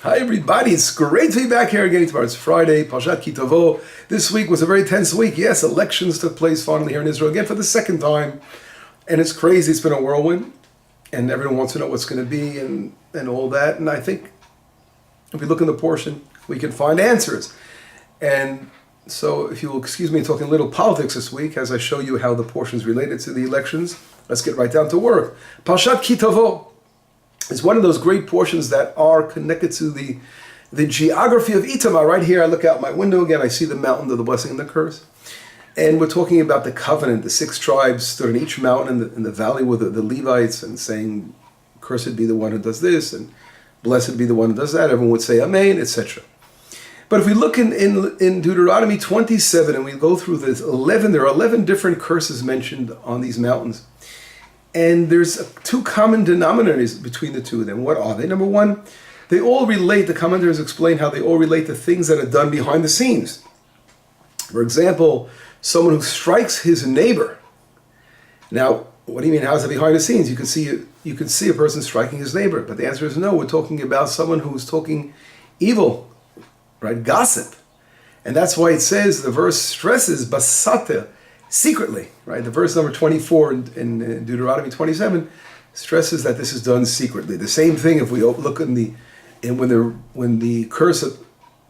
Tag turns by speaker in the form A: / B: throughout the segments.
A: Hi everybody, it's great to be back here again tomorrow. It's Friday, Parashat Ki Tavo. This week was a very tense week. Yes, elections took place finally here in Israel again for the second time. And it's crazy, it's been a whirlwind. And everyone wants to know what's going to be and all that. And I think if we look in the portion, we can find answers. And so if you'll excuse me talking a little politics this week as I show you how the portion is related to the elections, let's get right down to work. Parashat Ki Tavo. It's one of those great portions that are connected to the geography of Itamar. Right here, I look out my window again, I see the mountain of the blessing and the curse. And we're talking about the covenant. The 6 tribes stood on each mountain in the valley with the Levites and saying, cursed be the one who does this, and blessed be the one who does that. Everyone would say amen, etc. But if we look in Deuteronomy 27 and we go through this 11, there are 11 different curses mentioned on these mountains. And there's 2 common denominators between the 2 of them. What are they? Number 1, they all relate, the commentators explain how they all relate to things that are done behind the scenes. For example, someone who strikes his neighbor. Now, what do you mean, how is it behind the scenes? You can see a person striking his neighbor, but the answer is no. We're talking about someone who's talking evil, right? Gossip. And that's why it says, the verse stresses, basate, secretly, right? The verse number 24 in Deuteronomy 27 stresses that this is done secretly. The same thing if we look when the curse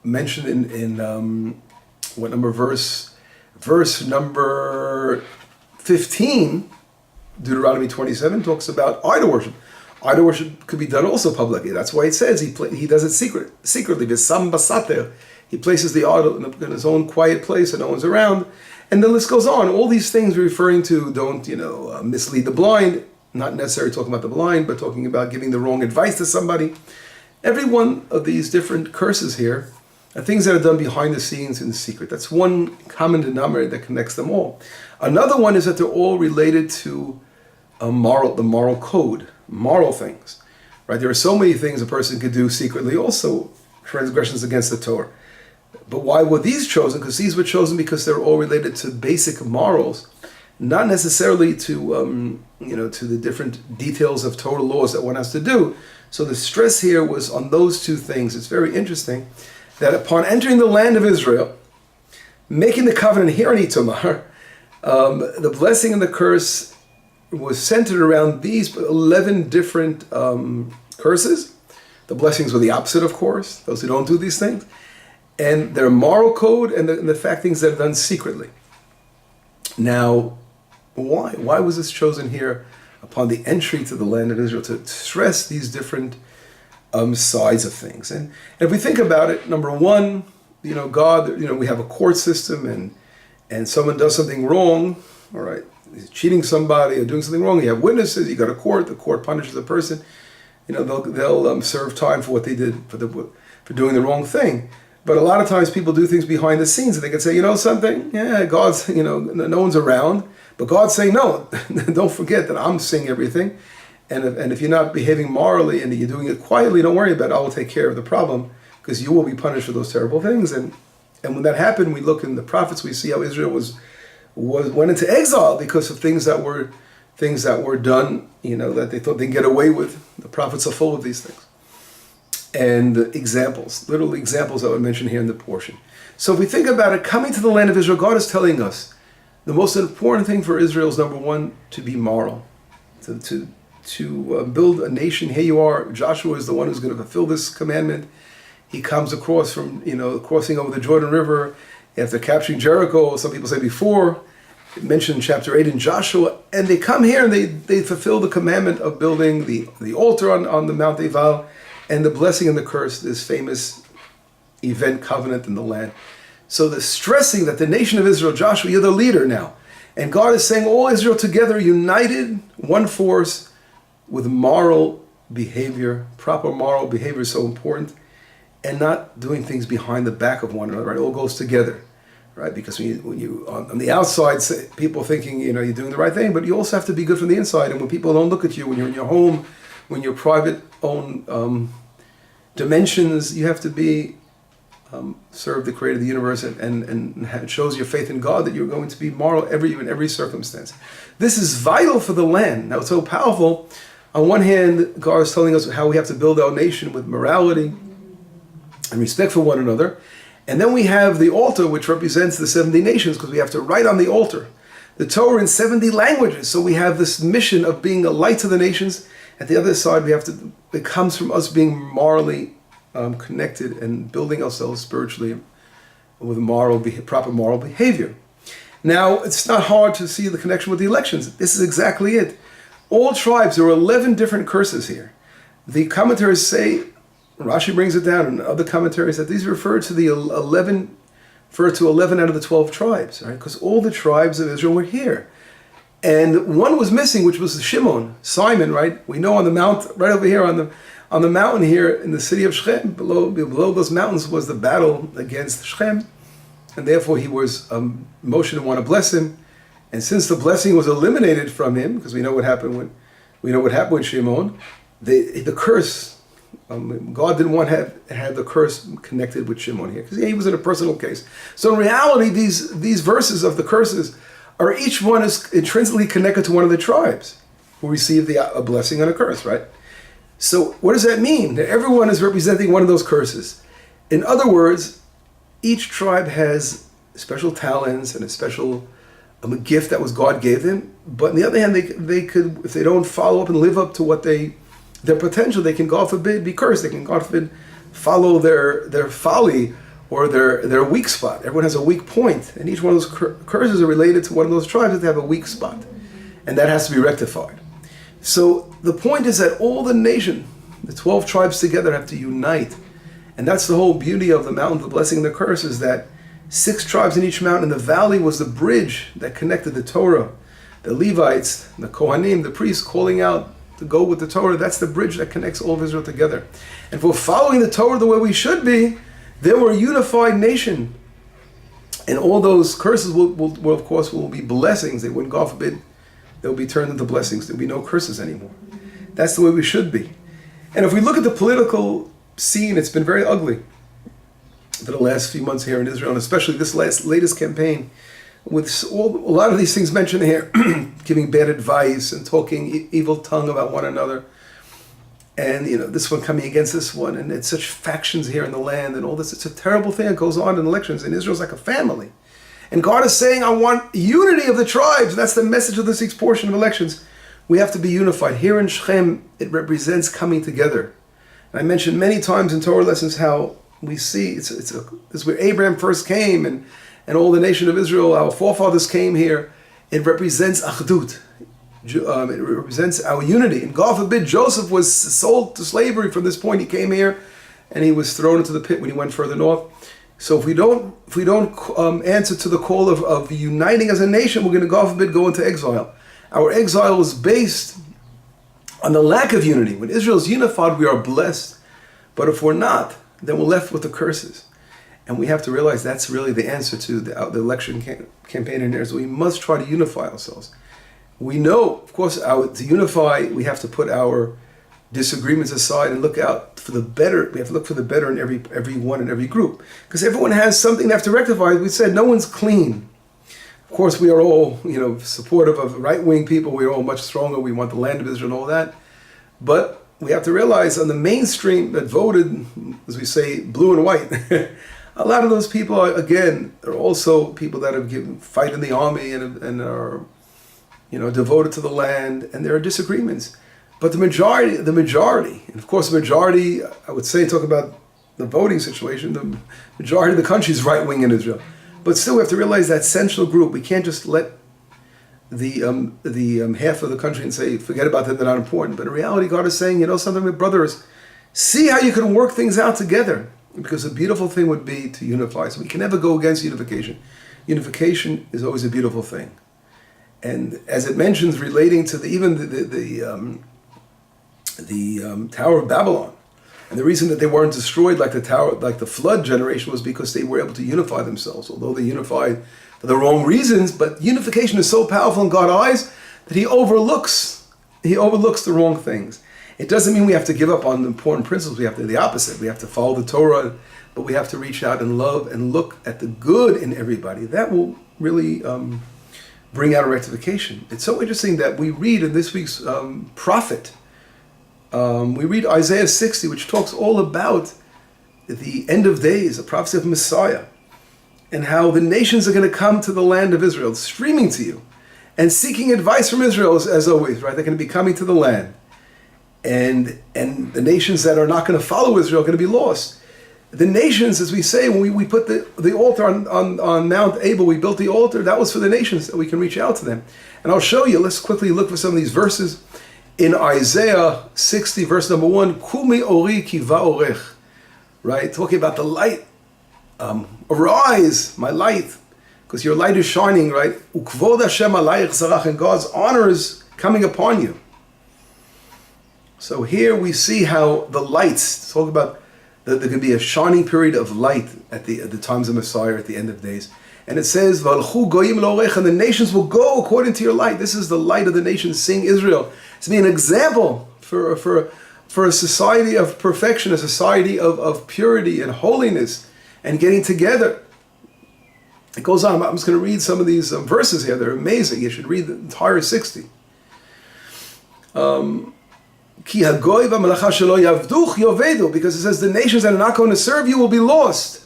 A: mentioned in what number verse number 15, Deuteronomy 27 talks about idol worship. Idol worship could be done also publicly. That's why it says he does it secretly. V'sam basater. He places the idol in his own quiet place and no one's around. And the list goes on. All these things referring to don't, mislead the blind. Not necessarily talking about the blind, but talking about giving the wrong advice to somebody. Every one of these different curses here are things that are done behind the scenes in secret. That's one common denominator that connects them all. Another one is that they're all related to the moral code, moral things. Right? There are so many things a person could do secretly, also transgressions against the Torah. But why were these chosen? Because these were chosen because they're all related to basic morals, not necessarily to to the different details of Torah laws that one has to do. So the stress here was on those 2 things. It's very interesting that upon entering the land of Israel, making the covenant here in Itamar, the blessing and the curse was centered around these 11 different curses. The blessings were the opposite, of course, those who don't do these things. And their moral code and the fact things that are done secretly. Now, why? Why was this chosen here upon the entry to the land of Israel to stress these different sides of things? And if we think about it, number 1, God, we have a court system and someone does something wrong, all right, he's cheating somebody or doing something wrong, you have witnesses, you got a court, the court punishes the person, they'll serve time for what they did, for doing the wrong thing. But a lot of times people do things behind the scenes and they can say, something? Yeah, God's, no one's around. But God's saying, no, don't forget that I'm seeing everything. And if you're not behaving morally and you're doing it quietly, don't worry about it. I will take care of the problem because you will be punished for those terrible things. And when that happened, we look in the prophets, we see how Israel went into exile because of things that were done, that they thought they'd get away with. The prophets are full of these things. And examples, literal examples that were mentioned here in the portion. So if we think about it, coming to the land of Israel, God is telling us the most important thing for Israel is, number 1, to be moral, to build a nation. Here you are, Joshua is the one who's going to fulfill this commandment. He comes across from, crossing over the Jordan River after capturing Jericho, some people say before, mentioned in chapter 8 in Joshua, and they come here and they fulfill the commandment of building the altar on the Mount Exile, and the blessing and the curse, this famous event covenant in the land. So the stressing that the nation of Israel, Joshua, you're the leader now. And God is saying all Israel together, united, one force, with moral behavior. Proper moral behavior is so important. And not doing things behind the back of one another, right? It all goes together, right? Because when you on the outside, people thinking, you're doing the right thing, but you also have to be good from the inside. And when people don't look at you, when you're in your home, when you're private own dimensions, you have to be serve the creator of the universe, and it shows your faith in God that you're going to be moral in every circumstance. This is vital for the land. Now, it's so powerful. On one hand, God is telling us how we have to build our nation with morality, and respect for one another. And then we have the altar, which represents the 70 nations, because we have to write on the altar the Torah in 70 languages. So we have this mission of being a light to the nations. At the other side, it comes from us being morally connected and building ourselves spiritually with proper moral behavior. Now, it's not hard to see the connection with the elections. This is exactly it. All tribes, there are 11 different curses here. The commentaries say, Rashi brings it down in other commentaries, that these refer to 11 out of the 12 tribes, right? Because all the tribes of Israel were here. And one was missing, which was Shimon, Simon, right? We know on the mount, right over here on the mountain here in the city of Shechem, below those mountains was the battle against Shechem. And therefore Moshe didn't want to bless him. And since the blessing was eliminated from him, because we know what happened with Shimon, the curse, God didn't want to have the curse connected with Shimon here, because he was in a personal case. So in reality, these verses of the curses are, each one is intrinsically connected to one of the tribes who received a blessing and a curse, right? So what does that mean? That everyone is representing one of those curses. In other words, each tribe has special talents and a special a gift that was God gave them. But on the other hand, they could, if they don't follow up and live up to what their potential, they can, God forbid, be cursed. They can, God forbid, follow their folly or their weak spot. Everyone has a weak point, and each one of those curses are related to one of those tribes that have a weak spot, and that has to be rectified. So the point is that all the nation, the 12 tribes together, have to unite. And that's the whole beauty of the mountain, the blessing and the curse, is that 6 tribes in each mountain. The valley was the bridge that connected the Torah. The Levites, the Kohanim, the priests calling out to go with the Torah, that's the bridge that connects all of Israel together. And for following the Torah the way we should be, they were a unified nation. And all those curses will of course, be blessings. They wouldn't, God forbid, they'll be turned into blessings. There'll be no curses anymore. That's the way we should be. And if we look at the political scene, it's been very ugly for the last few months here in Israel, and especially this latest campaign, with a lot of these things mentioned here, giving bad advice and talking evil tongue about one another, and this one coming against this one, and it's such factions here in the land and all this. It's a terrible thing that goes on in elections, and Israel's like a family. And God is saying, I want unity of the tribes. That's the message of this week's portion of elections. We have to be unified. Here in Shechem, it represents coming together. And I mentioned many times in Torah lessons how we see it's where Abraham first came, and all the nation of Israel, our forefathers came here. It represents Achdut. It represents our unity. And God forbid, Joseph was sold to slavery from this point. He came here, and he was thrown into the pit when he went further north. So if we don't answer to the call of uniting as a nation, we're going to, God forbid, go into exile. Our exile is based on the lack of unity. When Israel is unified, we are blessed. But if we're not, then we're left with the curses. And we have to realize that's really the answer to the election campaign in there. So we must try to unify ourselves. We know, of course, to unify, we have to put our disagreements aside and look out for the better. We have to look for the better in everyone in every group. Because everyone has something they have to rectify. We said no one's clean. Of course, we are all, supportive of right-wing people. We are all much stronger. We want the land of Israel and all that. But we have to realize on the mainstream that voted, as we say, blue and white, a lot of those people are also people that have fight in the army and are, devoted to the land, and there are disagreements. But the majority, and of course the majority, I would say, talk about the voting situation, the majority of the country is right-wing in Israel. But still we have to realize that central group, we can't just let the half of the country and say, forget about them, they're not important. But in reality, God is saying, something with brothers, see how you can work things out together. Because a beautiful thing would be to unify. So we can never go against unification. Unification is always a beautiful thing. And as it mentions, relating to the Tower of Babylon, and the reason that they weren't destroyed like the flood generation, was because they were able to unify themselves. Although they unified for the wrong reasons, but unification is so powerful in God's eyes that He overlooks the wrong things. It doesn't mean we have to give up on important principles. We have to do the opposite. We have to follow the Torah, but we have to reach out and love and look at the good in everybody. That will really bring out a rectification. It's so interesting that we read in this week's prophet, we read Isaiah 60, which talks all about the end of days, the prophecy of Messiah, and how the nations are going to come to the land of Israel, streaming to you, and seeking advice from Israel as always, right? They're going to be coming to the land. And the nations that are not going to follow Israel are going to be lost. The nations, as we say, when we put the altar on Mount Abel, we built the altar, that was for the nations, that we can reach out to them. And I'll show you, let's quickly look for some of these verses. In Isaiah 60, verse number 1, Kumi ori kiva orech, right? Talking about the light. Arise, my light, because your light is shining, right? Ukvod Hashem alayich zarach, and God's honor is coming upon you. So here we see how the lights, talk about that there can be a shining period of light at the times of Messiah, at the end of days. And it says, V'alchu goyim lo'orech, and the nations will go according to your light. This is the light of the nations, seeing Israel. It's to be an example for a society of perfection, a society of purity and holiness, and getting together. It goes on. I'm just going to read some of these verses here. They're amazing. You should read the entire 60. Ki hagoy v'melacha shelo yavduch yovedu, because it says the nations that are not going to serve you will be lost.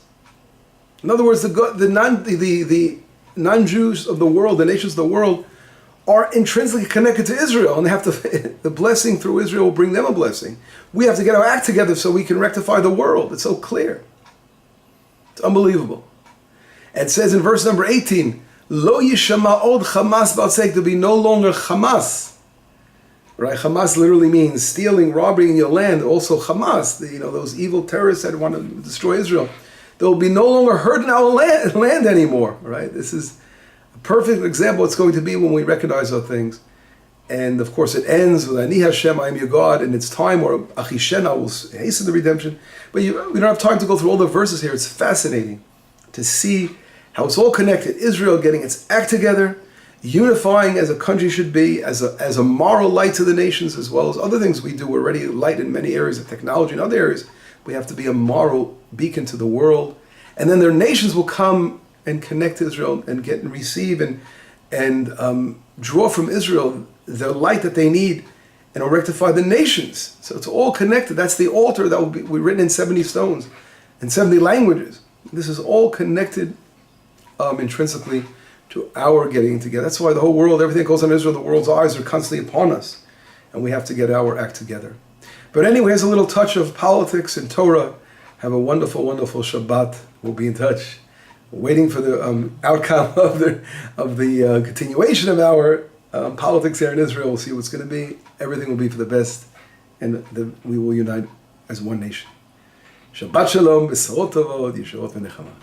A: In other words, the non-Jews of the world, the nations of the world, are intrinsically connected to Israel, and they have to. The blessing through Israel will bring them a blessing. We have to get our act together so we can rectify the world. It's so clear. It's unbelievable. And it says in verse number 18, Lo yishama od Hamas ba'asek, to be no longer Hamas. Right? Hamas literally means stealing, robbing in your land. Also Hamas, those evil terrorists that want to destroy Israel. There will be no longer hurt in our land anymore. Right? This is a perfect example it's going to be when we recognize those things. And of course it ends with Ani Hashem, I am your God, and it's time, or Achishena will hasten the redemption. But we don't have time to go through all the verses here. It's fascinating to see how it's all connected. Israel getting its act together, unifying as a country should be, as a moral light to the nations, as well as other things we do. We're already light in many areas of technology and other areas. We have to be a moral beacon to the world. And then their nations will come and connect to Israel and get and receive and draw from Israel the light that they need, and will rectify the nations. So it's all connected. That's the altar that will be written in 70 stones, in 70 languages. This is all connected intrinsically to our getting together. That's why the whole world, everything that goes on in Israel, the world's eyes are constantly upon us, and we have to get our act together. But anyway, here's a little touch of politics and Torah. Have a wonderful, wonderful Shabbat. We'll be in touch. Waiting for the outcome of the continuation of our politics here in Israel. We'll see what's going to be. Everything will be for the best, and we will unite as one nation. Shabbat shalom, b'sorot tovot, yeshuot v'nechama.